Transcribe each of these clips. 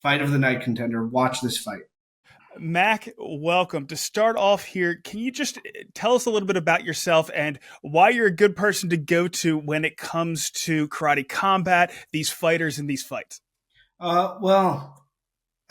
Fight of the night, contender. Watch this fight. Mac, welcome. To start off here, can you just tell us a little bit about yourself and why you're a good person to go to when it comes to karate combat, these fighters, and these fights? Well,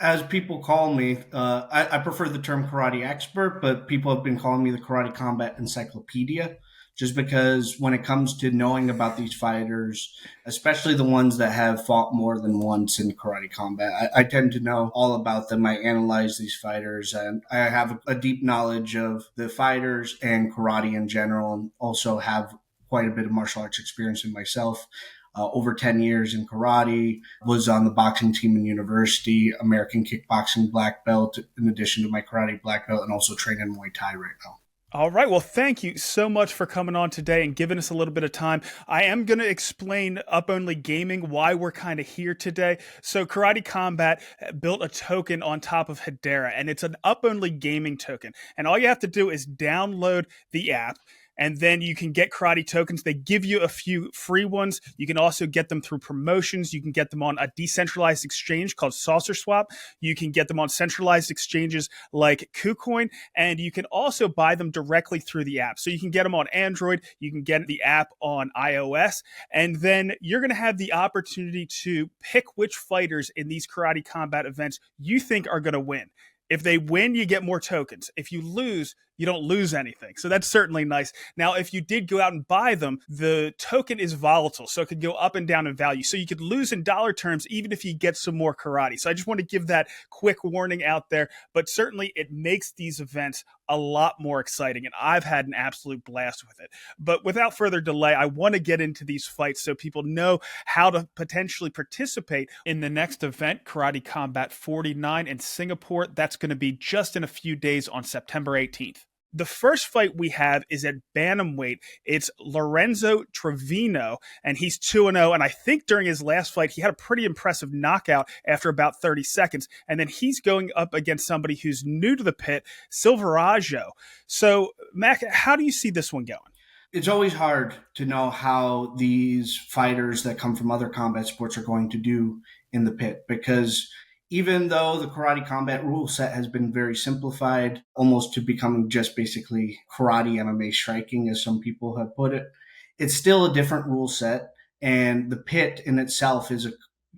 as people call me, I prefer the term karate expert, but people have been calling me the karate combat encyclopedia just because when it comes to knowing about these fighters, especially the ones that have fought more than once in karate combat, I tend to know all about them. I analyze these fighters and I have a deep knowledge of the fighters and karate in general, and also have quite a bit of martial arts experience in myself. Over 10 years in karate, was on the boxing team in university, American kickboxing black belt, in addition to my karate black belt, and also train in Muay Thai right now. All right. Well, thank you so much for coming on today and giving us a little bit of time. I am going to explain Up Only Gaming why we're kind of here today. So, Karate Combat built a token on top of Hedera, and it's an Up Only Gaming token. And all you have to do is download the app. And then you can get karate tokens. They give you a few free ones. You can also get them through promotions. You can get them on a decentralized exchange called Saucer Swap. You can get them on centralized exchanges like KuCoin. And you can also buy them directly through the app. So you can get them on Android. You can get the app on iOS. And then you're going to have the opportunity to pick which fighters in these karate combat events you think are going to win. If they win, you get more tokens. If you lose, you don't lose anything. So that's certainly nice. Now, if you did go out and buy them, the token is volatile, so it could go up and down in value. So you could lose in dollar terms even if you get some more karate. So I just want to give that quick warning out there. But certainly it makes these events a lot more exciting, and I've had an absolute blast with it. But without further delay, I want to get into these fights so people know how to potentially participate in the next event, Karate Combat 49 in Singapore. That's going to be just in a few days on September 18th. The first fight we have is at bantamweight. It's Lorenzo Travino, and he's 2-0. And I think during his last fight, he had a pretty impressive knockout after about 30 seconds. And then he's going up against somebody who's new to the pit, Silveraggio. So, Mac, how do you see this one going? It's always hard to know how these fighters that come from other combat sports are going to do in the pit because even though the karate combat rule set has been very simplified, almost to becoming just basically karate MMA striking, as some people have put it, it's still a different rule set. And the pit in itself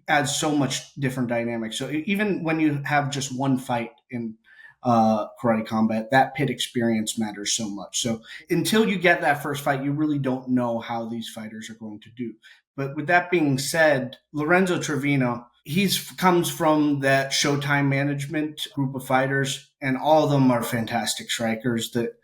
adds so much different dynamics. So even when you have just one fight in karate combat, that pit experience matters so much. So until you get that first fight, you really don't know how these fighters are going to do. But with that being said, Lorenzo Travino, comes from that Showtime management group of fighters, and all of them are fantastic strikers. That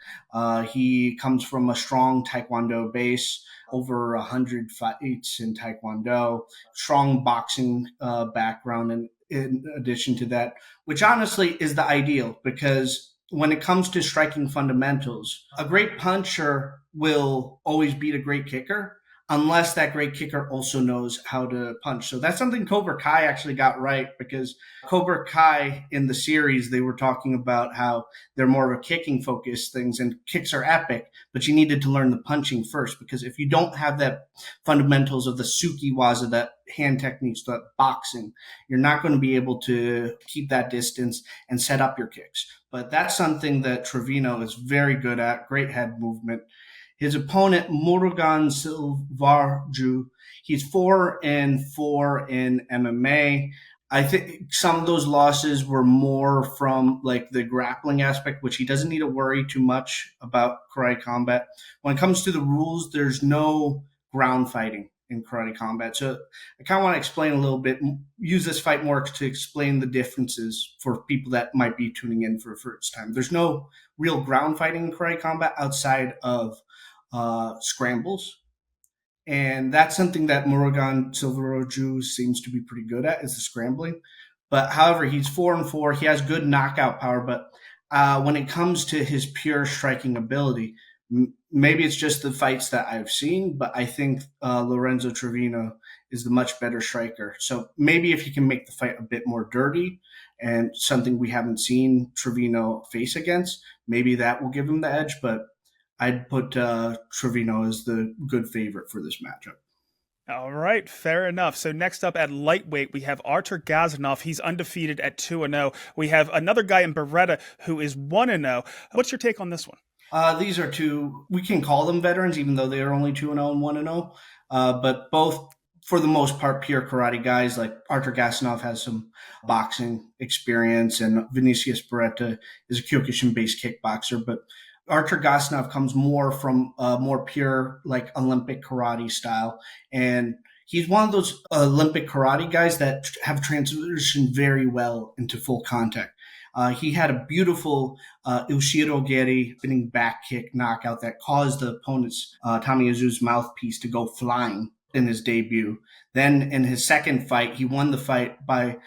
he comes from a strong Taekwondo base, over 100 fights in Taekwondo, strong boxing background, and in addition to that, which honestly is the ideal because when it comes to striking fundamentals, a great puncher will always beat a great kicker unless that great kicker also knows how to punch. So that's something Cobra Kai actually got right because Cobra Kai in the series, they were talking about how they're more of a kicking focused things and kicks are epic, but you needed to learn the punching first because if you don't have that fundamentals of the Sukiwaza, that hand techniques, that boxing, you're not going to be able to keep that distance and set up your kicks. But that's something that Travino is very good at, great head movement. His opponent, Murugan Silvarju, he's 4-4 in MMA. I think some of those losses were more from like the grappling aspect, which he doesn't need to worry too much about karate combat. When it comes to the rules, there's no ground fighting in karate combat. So I kind of want to explain a little bit, use this fight more to explain the differences for people that might be tuning in for the first time. There's no real ground fighting in karate combat outside of scrambles. And that's something that Murugan Silveraju seems to be pretty good at, is the scrambling. But however, he's 4-4. He has good knockout power, but when it comes to his pure striking ability, maybe it's just the fights that I've seen, but I think Lorenzo Travino is the much better striker. So maybe if he can make the fight a bit more dirty and something we haven't seen Travino face against, maybe that will give him the edge. But I'd put Travino as the good favorite for this matchup. All right, fair enough. So next up at lightweight, we have Artur Ganof. He's undefeated at 2-0. We have another guy in Beretta who is 1-0. What's your take on this one? These are two, we can call them veterans, even though they are only 2-0 and 1-0. But both, for the most part, pure karate guys. Like Artur Gasanov has some boxing experience, and Vinicius Beretta is a Kyokushin based kickboxer. But Artur Gasanov comes more from more pure, like Olympic karate style. And he's one of those Olympic karate guys that have transitioned very well into full contact. He had a beautiful Ushiro Geri spinning back kick knockout that caused the opponent's Tommy Azu's mouthpiece to go flying in his debut. Then in his second fight, he won the fight by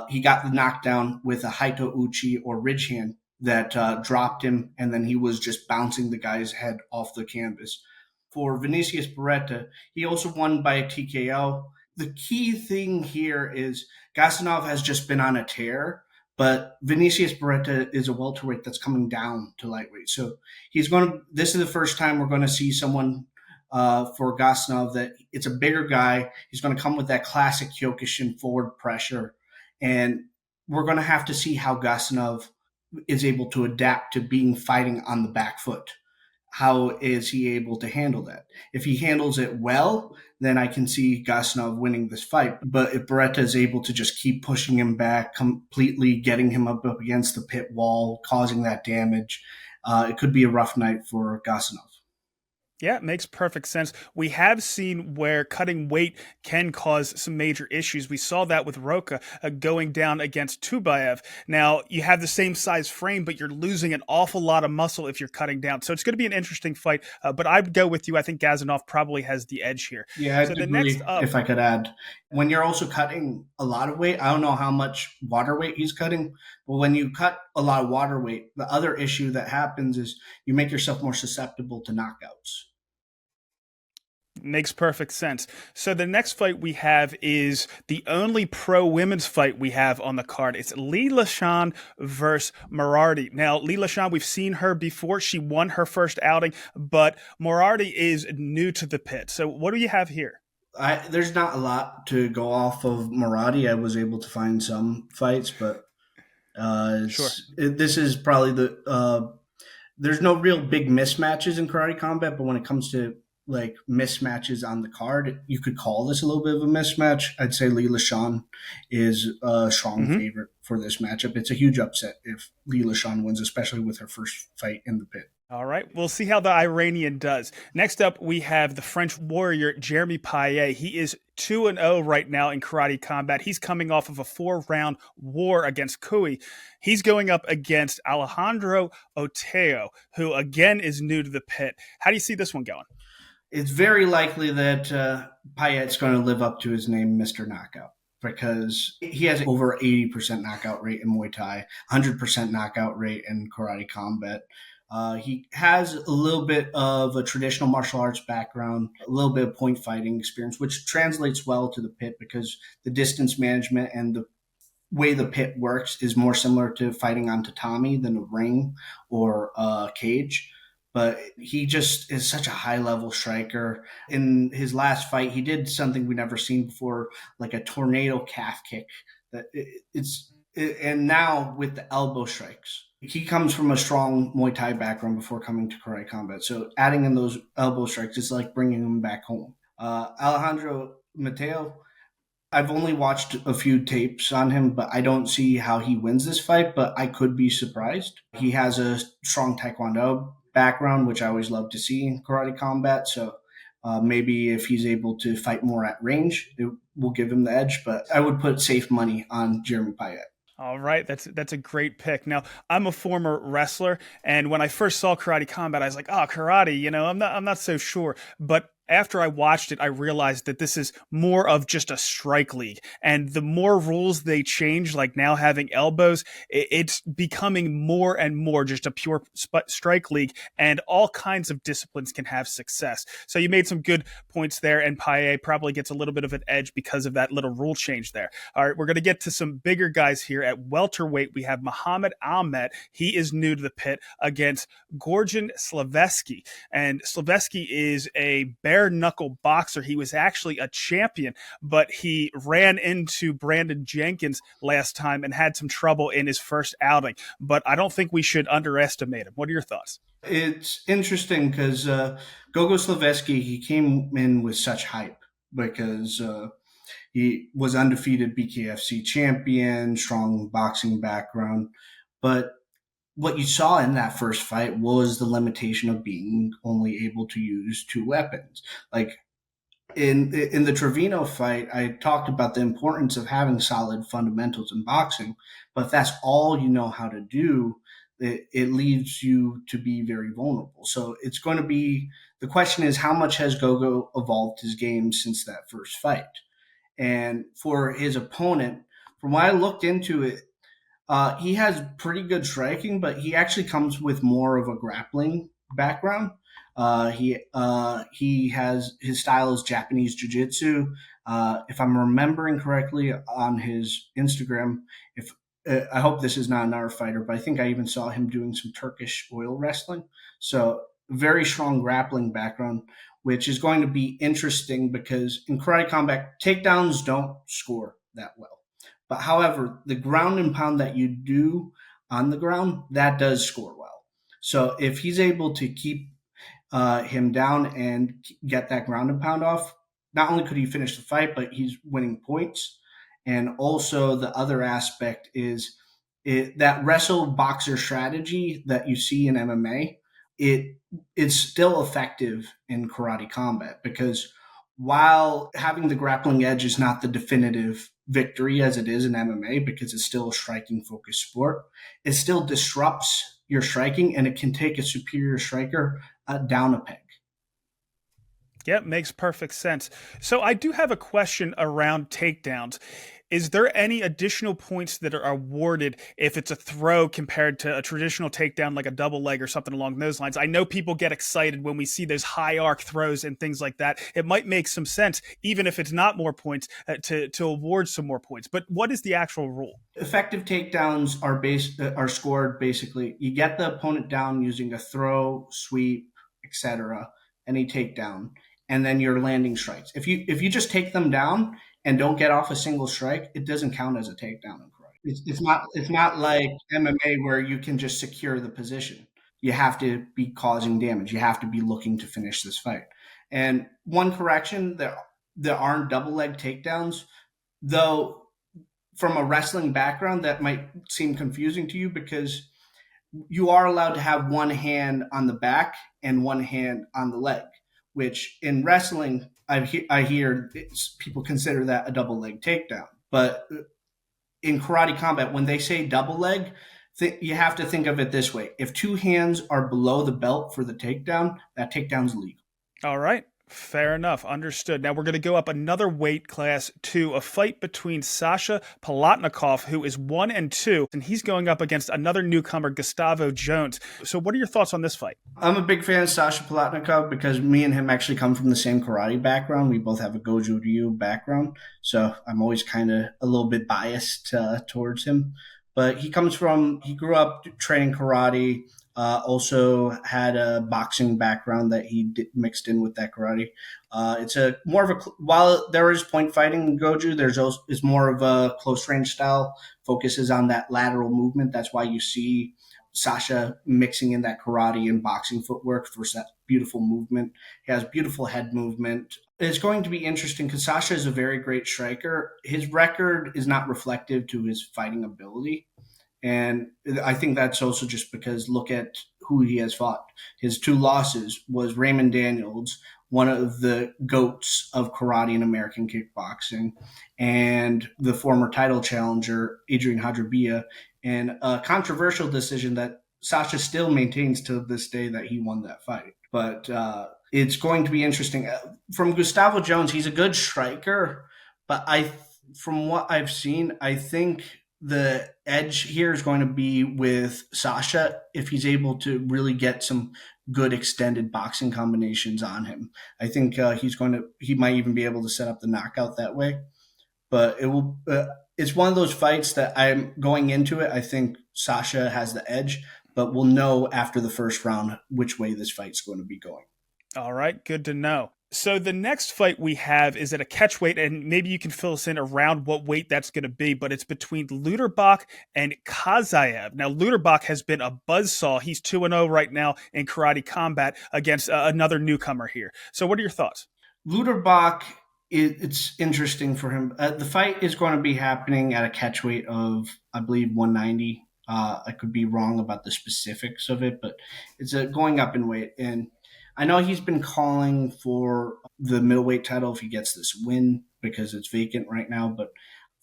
he got the knockdown with a Haito Uchi or ridge hand that dropped him, and then he was just bouncing the guy's head off the canvas. For Vinicius Beretta, he also won by a TKO. The key thing here is Gasanov has just been on a tear, but Vinicius Beretta is a welterweight that's coming down to lightweight. So he's going to, this is the first time we're going to see someone for Gasanov that it's a bigger guy. He's going to come with that classic Kyokushin forward pressure. And we're going to have to see how Gasanov is able to adapt to being fighting on the back foot. How is he able to handle that? If he handles it well, then I can see Gasanov winning this fight. But if Beretta is able to just keep pushing him back, completely getting him up against the pit wall, causing that damage, it could be a rough night for Gasanov. Yeah, it makes perfect sense. We have seen where cutting weight can cause some major issues. We saw that with Roca going down against Tubayev. Now, you have the same size frame, but you're losing an awful lot of muscle if you're cutting down. So it's going to be an interesting fight. But I'd go with you. I think Gazanov probably has the edge here. Yeah, I'd so the agree, next up, if I could add. When you're also cutting a lot of weight, I don't know how much water weight he's cutting, but when you cut a lot of water weight, the other issue that happens is you make yourself more susceptible to knockouts. makes perfect sense. So the next fight we have is the only pro women's fight we have on the card. It's LeAnn versus Morari. Now, LeAnn, we've seen her before. She won her first outing, but Morari is new to the pit. So what do you have here? There's not a lot to go off of Morari. I was able to find some fights, but Sure. this is probably there's no real big mismatches in karate combat, but when it comes to like mismatches on the card, you could call this a little bit of a mismatch. I'd say LeAnn is a strong favorite for this matchup. It's a huge upset if LeAnn wins, especially with her first fight in the pit. All right, we'll see how the Iranian does. Next up, we have the French warrior, Jeremy Payet. He is 2-0 right now in karate combat. He's coming off of a 4-round war against Kui. He's going up against Alejandro Oteo, who again is new to the pit. How do you see this one going? It's very likely that Payet's going to live up to his name, Mr. Knockout, because he has over 80% knockout rate in Muay Thai, 100% knockout rate in karate combat. He has a little bit of a traditional martial arts background, a little bit of point fighting experience, which translates well to the pit because the distance management and the way the pit works is more similar to fighting on tatami than a ring or a cage. But he just is such a high level striker. In his last fight, he did something we never seen before, like a tornado calf kick. And now with the elbow strikes, he comes from a strong Muay Thai background before coming to karate combat. So adding in those elbow strikes is like bringing him back home. Alejandro Mateo, I've only watched a few tapes on him, but I don't see how he wins this fight, but I could be surprised. He has a strong Taekwondo background, which I always love to see in karate combat. So maybe if he's able to fight more at range, it will give him the edge. But I would put safe money on Jeremy Payet. All right, that's a great pick. Now, I'm a former wrestler, and when I first saw Karate Combat, I was like, "Oh, karate, I'm not so sure." But after I watched it, I realized that this is more of just a strike league. And the more rules they change, like now having elbows, it's becoming more and more just a pure strike league, and all kinds of disciplines can have success. So you made some good points there, and Payet probably gets a little bit of an edge because of that little rule change there. All right, we're going to get to some bigger guys here. At welterweight, we have Muhammad Ahmed. He is new to the pit against Gorjan Slaveski. And Slaveski is a bare bare knuckle boxer. He was actually a champion, but he ran into Brandon Jenkins last time and had some trouble in his first outing. But I don't think we should underestimate him. What are your thoughts? It's interesting because Gogo Slaveski, he came in with such hype because he was undefeated BKFC champion, strong boxing background. But what you saw in that first fight was the limitation of being only able to use two weapons. Like in the Travino fight, I talked about the importance of having solid fundamentals in boxing, but if that's all you know how to do, it leaves you to be very vulnerable. So it's going to be the question is how much has Gogo evolved his game since that first fight? And for his opponent, from what I looked into it, he has pretty good striking, but he actually comes with more of a grappling background. He has his style is Japanese jiu-jitsu. If I'm remembering correctly on his Instagram, if I hope this is not another fighter, but I think I even saw him doing some Turkish oil wrestling. So very strong grappling background, which is going to be interesting because in karate combat, takedowns don't score that well. But however, the ground and pound that you do on the ground, that does score well. So if he's able to keep him down and get that ground and pound off, not only could he finish the fight, but he's winning points. And also the other aspect is that wrestle boxer strategy that you see in MMA. It it's still effective in karate combat because while having the grappling edge is not the definitive victory as it is in MMA because it's still a striking focused sport, it still disrupts your striking and it can take a superior striker down a peg. Yep, makes perfect sense. So I do have a question around takedowns. Is there any additional points that are awarded if it's a throw compared to a traditional takedown like a double leg or something along those lines? I know people get excited when we see those high arc throws and things like that. It might make some sense, even if it's not more points, to award some more points. But what is the actual rule? Effective takedowns are scored basically. You get the opponent down using a throw, sweep, etc., any takedown, and then your landing strikes. If you just take them down and don't get off a single strike, it doesn't count as a takedown in karate. It's not like MMA where you can just secure the position. You have to be causing damage. You have to be looking to finish this fight. And one correction, there aren't double leg takedowns, though from a wrestling background that might seem confusing to you because you are allowed to have one hand on the back and one hand on the leg, which in wrestling, I hear people consider that a double leg takedown. But in karate combat, when they say double leg, you have to think of it this way. If two hands are below the belt for the takedown, that takedown's legal. All right. Fair enough. Understood. Now we're going to go up another weight class to a fight between Sasha Palatnikov, who is 1-2, and he's going up against another newcomer, Gustavo Jones. So what are your thoughts on this fight? I'm a big fan of Sasha Palatnikov because me and him actually come from the same karate background. We both have a Goju Ryu background, so I'm always kind of a little bit biased towards him. But he grew up training karate, also had a boxing background that mixed in with that karate. It's a more of a while there is point fighting in Goju, there's also is more of a close range style. Focuses on that lateral movement. That's why you see Sasha mixing in that karate and boxing footwork for that beautiful movement. He has beautiful head movement. It's going to be interesting because Sasha is a very great striker. His record is not reflective to his fighting ability. And I think that's also just because look at who he has fought. His two losses was Raymond Daniels, one of the goats of karate and American kickboxing, and the former title challenger, Adrian Hadrabia, and a controversial decision that Sasha still maintains to this day that he won that fight. But it's going to be interesting. From Gustavo Jones, he's a good striker, but from what I've seen, I think the edge here is going to be with Sasha if he's able to really get some good extended boxing combinations on him. I think he might even be able to set up the knockout that way. But it's one of those fights that I'm going into it. I think Sasha has the edge, but we'll know after the first round which way this fight's going to be going. All right, good to know. So the next fight we have is at a catch weight, and maybe you can fill us in around what weight that's going to be, but it's between Lutterbach and Kazayev. Now, Lutterbach has been a buzzsaw. He's 2-0 right now in karate combat against another newcomer here. So what are your thoughts? Lutterbach, it's interesting for him. The fight is going to be happening at a catch weight of, I believe, 190. I could be wrong about the specifics of it, but it's going up in weight. And I know he's been calling for the middleweight title if he gets this win because it's vacant right now. But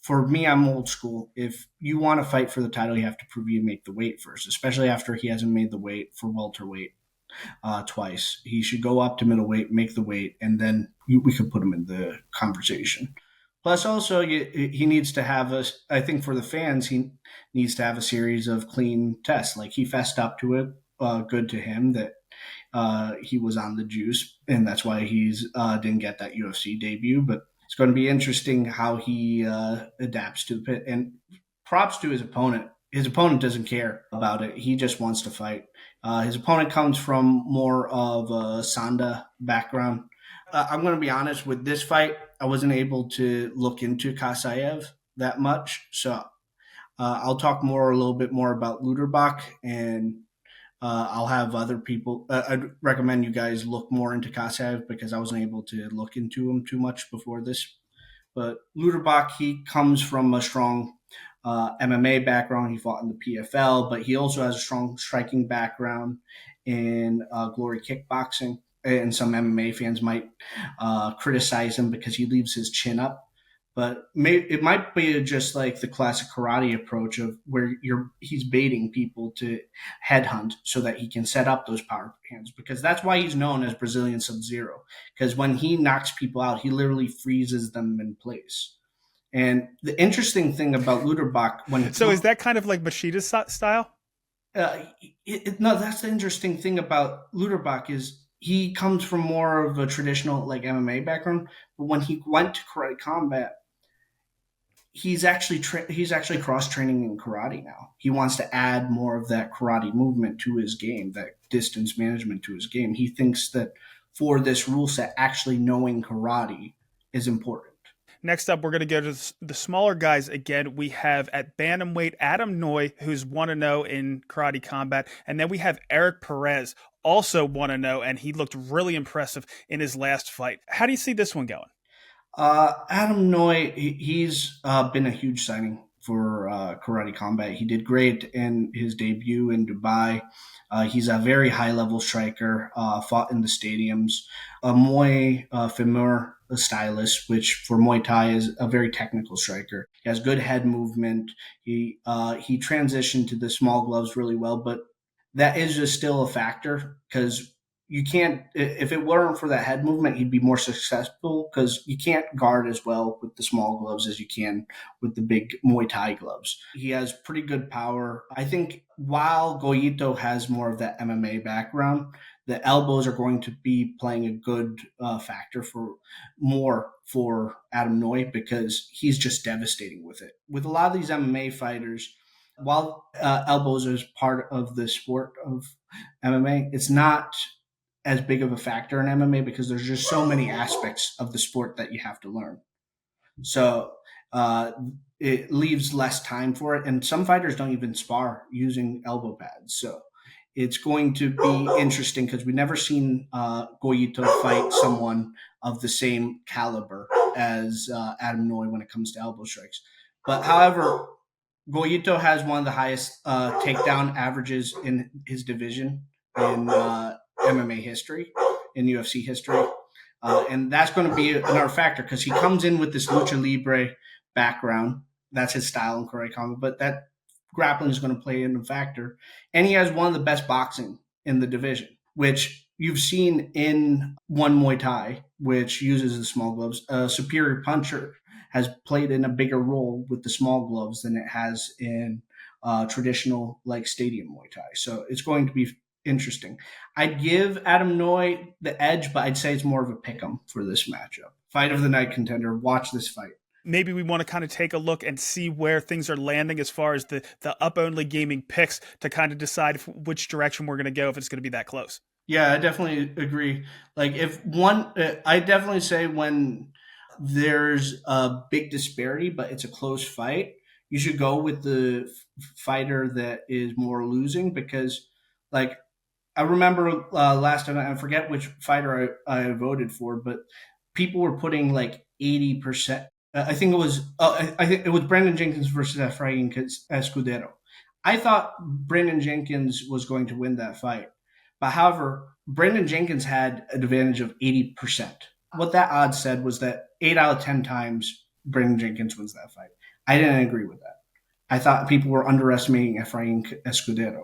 for me, I'm old school. If you want to fight for the title, you have to prove you make the weight first, especially after he hasn't made the weight for welterweight twice. He should go up to middleweight, make the weight, and then we could put him in the conversation. Plus, also, he needs to have a. I think for the fans, he needs to have a series of clean tests. Like he fessed up to it. Good to him that he was on the juice, and that's why he's didn't get that UFC debut. But it's going to be interesting how he adapts to it. And props to his opponent. His opponent doesn't care about it. He just wants to fight. His opponent comes from more of a Sanda background. I'm going to be honest with this fight. I wasn't able to look into Kasayev that much, so I'll talk more a little bit more about Lutterbach, and I'll have other people. I'd recommend you guys look more into Kasayev because I wasn't able to look into him too much before this. But Lutterbach, he comes from a strong MMA background. He fought in the PFL, but he also has a strong striking background in glory kickboxing. And some MMA fans might criticize him because he leaves his chin up. But it might be just like the classic karate approach of where he's baiting people to headhunt so that he can set up those power hands, because that's why he's known as Brazilian Sub-Zero. Because when he knocks people out, he literally freezes them in place. And the interesting thing about Lutterbach, So is that kind of like Mashida's style? uh, no, that's the interesting thing about Lutterbach is he comes from more of a traditional like MMA background, but when he went to karate combat, he's actually cross training in karate now. He wants to add more of that karate movement to his game, that distance management to his game. He thinks that for this rule set, actually knowing karate is important. Next up, we're going to go to the smaller guys again. We have at bantamweight Adam Noy, who's 1-0 in karate combat. And then we have Eric Perez, also 1-0, and he looked really impressive in his last fight. How do you see this one going? Adam Noy, he's been a huge signing for Karate Combat. He did great in his debut in Dubai. He's a very high level striker, fought in the stadiums. A Muay Femur stylist, which for Muay Thai is a very technical striker. He has good head movement. He transitioned to the small gloves really well, but that is just still a factor because you can't, if it weren't for that head movement, he'd be more successful because you can't guard as well with the small gloves as you can with the big Muay Thai gloves. He has pretty good power. I think while Goyito has more of that MMA background, the elbows are going to be playing a good factor for Adam Noy because he's just devastating with it. With a lot of these MMA fighters, while elbows is part of the sport of MMA, it's not as big of a factor in MMA because there's just so many aspects of the sport that you have to learn. So uh, it leaves less time for it, and some fighters don't even spar using elbow pads. So it's going to be interesting because we've never seen Goyito fight someone of the same caliber as Adam Noy when it comes to elbow strikes. But however, Goyito has one of the highest takedown averages in his division in MMA history, in UFC history. And that's going to be another factor because he comes in with this lucha libre background. That's his style in karate combat, but that grappling is going to play in a factor. And he has one of the best boxing in the division, which you've seen in one Muay Thai, which uses the small gloves. A superior puncher has played in a bigger role with the small gloves than it has in traditional like stadium Muay Thai. So it's going to be interesting. I'd give Adam Noy the edge, but I'd say it's more of a pick 'em for this matchup. Fight of the night contender. Watch this fight. Maybe we want to kind of take a look and see where things are landing as far as the up only gaming picks to kind of decide which direction we're going to go if it's going to be that close. Yeah, I definitely agree. Like, if one, I definitely say when there's a big disparity, but it's a close fight, you should go with the fighter that is more losing because, like, I remember last time, I forget which fighter I voted for, but people were putting like 80%. I think it was I think it was Brandon Jenkins versus Efrain Escudero. I thought Brandon Jenkins was going to win that fight, but however, Brandon Jenkins had an advantage of 80%. What that odds said was that 8 out of 10 times Brandon Jenkins wins that fight. I didn't agree with that. I thought people were underestimating Efrain Escudero.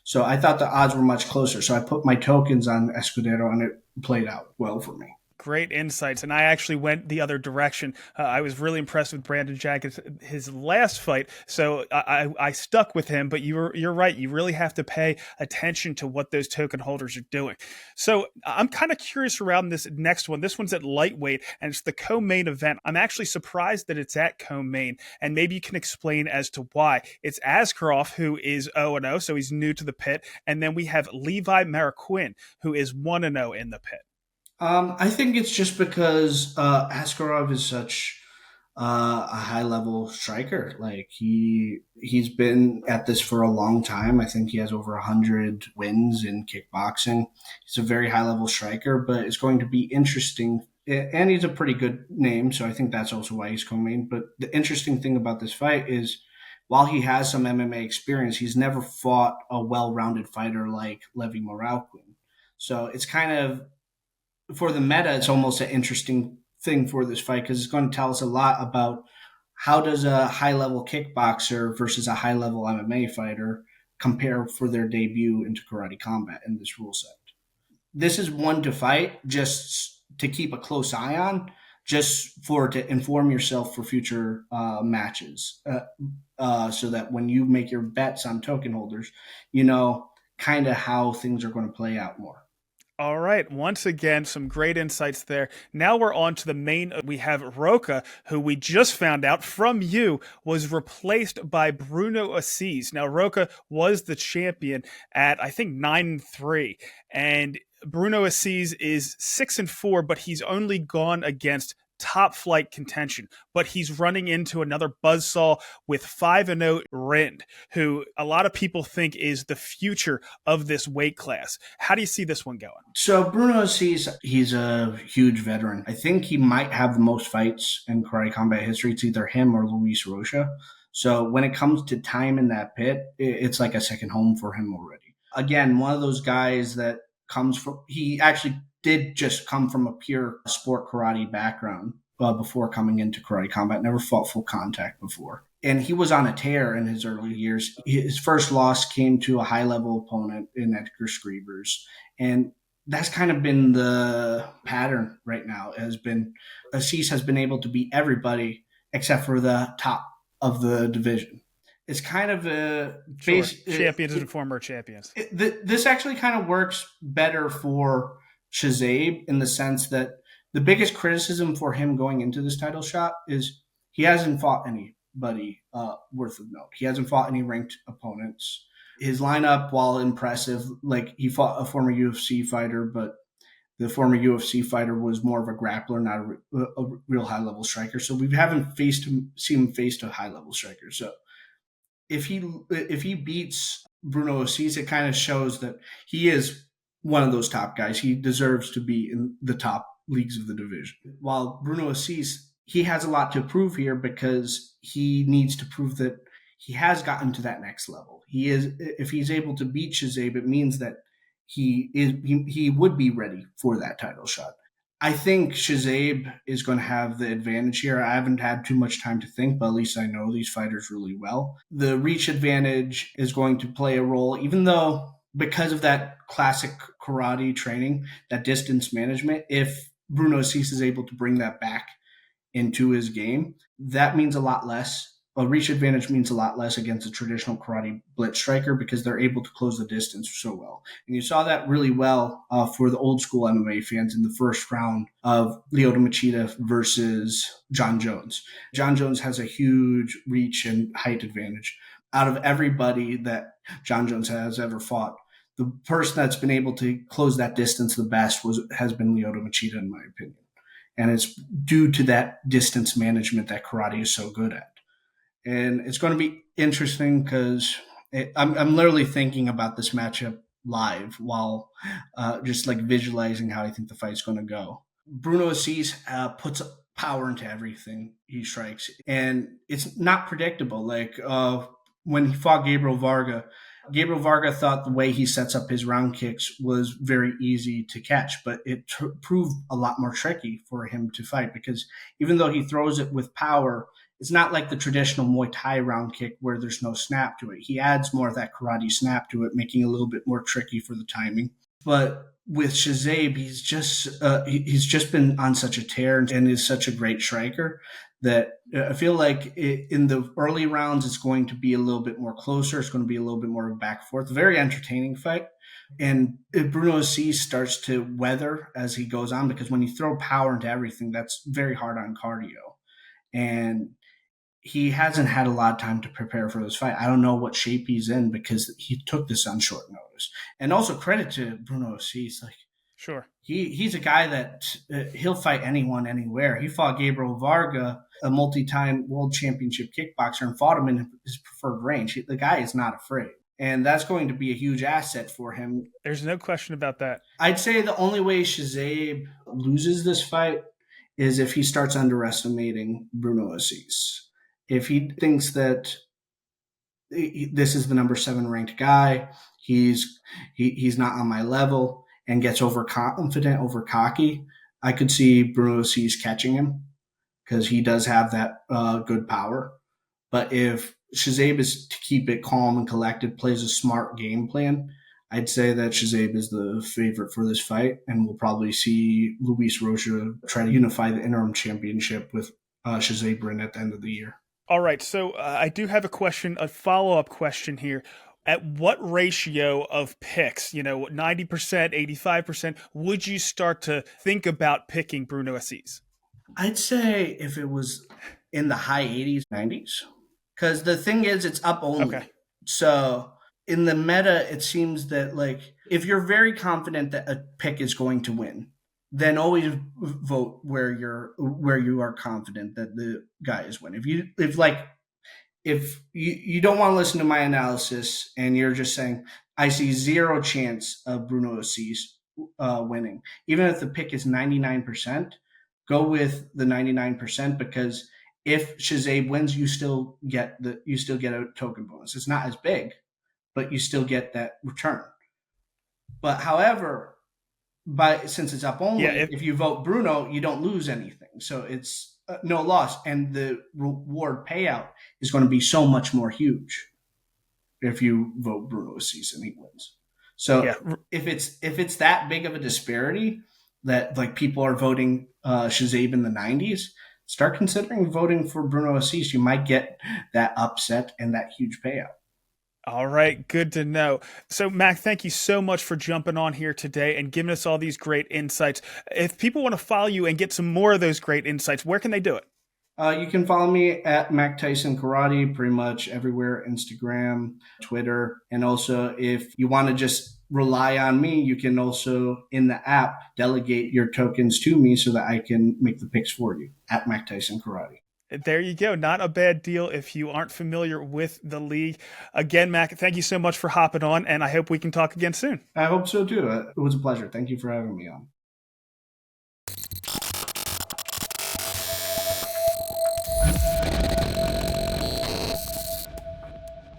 So I thought the odds were much closer. So I put my tokens on Escudero, and it played out well for me. Great insights, and I actually went the other direction. I was really impressed with Brandon Jenkins his last fight, so I stuck with him. But you're right. You really have to pay attention to what those token holders are doing. So I'm kind of curious around this next one. This one's at lightweight, and it's the co-main event. I'm actually surprised that it's at co-main, and maybe you can explain as to why. It's Askarov, who is 0-0, so he's new to the pit, and then we have Levi Marquin, who is 1-0 in the pit. I think it's just because Askarov is such a high level striker. Like he's been at this for a long time. I think he has over 100 wins in kickboxing. He's a very high level striker, but it's going to be interesting. And he's a pretty good name, so I think that's also why he's coming. But the interesting thing about this fight is, while he has some MMA experience, he's never fought a well-rounded fighter like Levi Moralquin. So it's kind of, for the meta, it's almost an interesting thing for this fight because it's going to tell us a lot about how does a high level kickboxer versus a high level MMA fighter compare for their debut into karate combat in this rule set. This is one to fight, just to keep a close eye on, just for to inform yourself for future matches, so that when you make your bets on token holders, you know kind of how things are going to play out more. All right. Once again, some great insights there. Now we're on to the main. We have Roca, who we just found out from you was replaced by Bruno Assis. Now, Roca was the champion at, I think, 9-3. And Bruno Assis is 6-4, but he's only gone against top flight contention, but he's running into another buzzsaw with 5-0 Rind, who a lot of people think is the future of this weight class. How do you see this one going? So Bruno sees he's a huge veteran. I think he might have the most fights in karate combat history. It's either him or Luis Rocha. So when it comes to time in that pit, it's like a second home for him already. Again, one of those guys that comes from, he actually did just come from a pure sport karate background before coming into karate combat, never fought full contact before. And he was on a tear in his early years. His first loss came to a high level opponent in Edgar Screevers. And that's kind of been the pattern right now. It has been, Assis has been able to beat everybody except for the top of the division. It's kind of a sure. Champions and former champions. This actually kind of works better for Shazabe in the sense that the biggest criticism for him going into this title shot is he hasn't fought anybody worth of note. He hasn't fought any ranked opponents. His lineup, while impressive, like he fought a former UFC fighter, but the former UFC fighter was more of a grappler, not a real high level striker. So we haven't seen him face a high level striker. So if he beats Bruno Assis, it kind of shows that he is one of those top guys. He deserves to be in the top leagues of the division. While Bruno Assis, he has a lot to prove here because he needs to prove that he has gotten to that next level. He is, if he's able to beat Shazabe, it means that he would be ready for that title shot. I think Shazabe is going to have the advantage here. I haven't had too much time to think, but at least I know these fighters really well. The reach advantage is going to play a role, even though because of that classic karate training, that distance management, if Bruno Assis is able to bring that back into his game, that means a lot less. A reach advantage means a lot less against a traditional karate blitz striker because they're able to close the distance so well. And you saw that really well for the old school MMA fans in the first round of Lyoto Machida versus John Jones. John Jones has a huge reach and height advantage. Out of everybody that John Jones has ever fought, the person that's been able to close that distance the best has been Lyoto Machida, in my opinion. And it's due to that distance management that karate is so good at. And it's going to be interesting because I'm literally thinking about this matchup live while just like visualizing how I think the fight's going to go. Bruno Assis puts power into everything he strikes, and it's not predictable. Like when he fought Gabriel Varga thought the way he sets up his round kicks was very easy to catch, but it proved a lot more tricky for him to fight because even though he throws it with power, it's not like the traditional Muay Thai round kick where there's no snap to it. He adds more of that karate snap to it, making it a little bit more tricky for the timing. But with Shazabe, he's just been on such a tear and is such a great striker that I feel like in the early rounds it's going to be a little bit more closer. It's going to be a little bit more back and forth. Very entertaining fight. And if Bruno Assis starts to weather as he goes on, because when you throw power into everything, that's very hard on cardio. And he hasn't had a lot of time to prepare for this fight. I don't know what shape he's in because he took this on short notice. And also credit to Bruno Assis. Like, sure. He's a guy that he'll fight anyone, anywhere. He fought Gabriel Varga, a multi-time world championship kickboxer, and fought him in his preferred range. The guy is not afraid. And that's going to be a huge asset for him. There's no question about that. I'd say the only way Shazabe loses this fight is if he starts underestimating Bruno Assis. If he thinks that this is the number 7 ranked guy, he's not on my level, and gets overconfident, over cocky, I could see Bruno Assis catching him because he does have that good power. But if Shazabe is to keep it calm and collected, plays a smart game plan, I'd say that Shazabe is the favorite for this fight, and we'll probably see Luis Rocha try to unify the interim championship with Shazabe at the end of the year. All right, so I do have a follow-up question here. At what ratio of picks, 90%, 85%, would you start to think about picking Bruno Assis? I'd say if it was in the high 80s, 90s. Because the thing is, it's up only. Okay. So in the meta, it seems that like if you're very confident that a pick is going to win, then always vote where you are confident that the guy is winning. If you don't want to listen to my analysis and you're just saying I see zero chance of Bruno Assis winning, even if the pick is 99%, go with the 99% because if Shazabe wins, you still get a token bonus. It's not as big, but you still get that return. But however, since it's up only, if you vote Bruno, you don't lose anything. So it's no loss, and the reward payout is going to be so much more huge if you vote Bruno Assis and he wins. So if it's that big of a disparity that like people are voting Shazabe in the 90s, start considering voting for Bruno Assis. You might get that upset and that huge payout. All right, good to know. So, Mac, thank you so much for jumping on here today and giving us all these great insights. If people want to follow you and get some more of those great insights, where can they do it? You can follow me at Mac Tyson Karate pretty much everywhere, Instagram, Twitter. And also, if you want to just rely on me, you can also, in the app, delegate your tokens to me so that I can make the picks for you at Mac Tyson Karate. There you go. Not a bad deal if you aren't familiar with the league. Again, Mac, thank you so much for hopping on, and I hope we can talk again soon. I hope so, too. It was a pleasure. Thank you for having me on.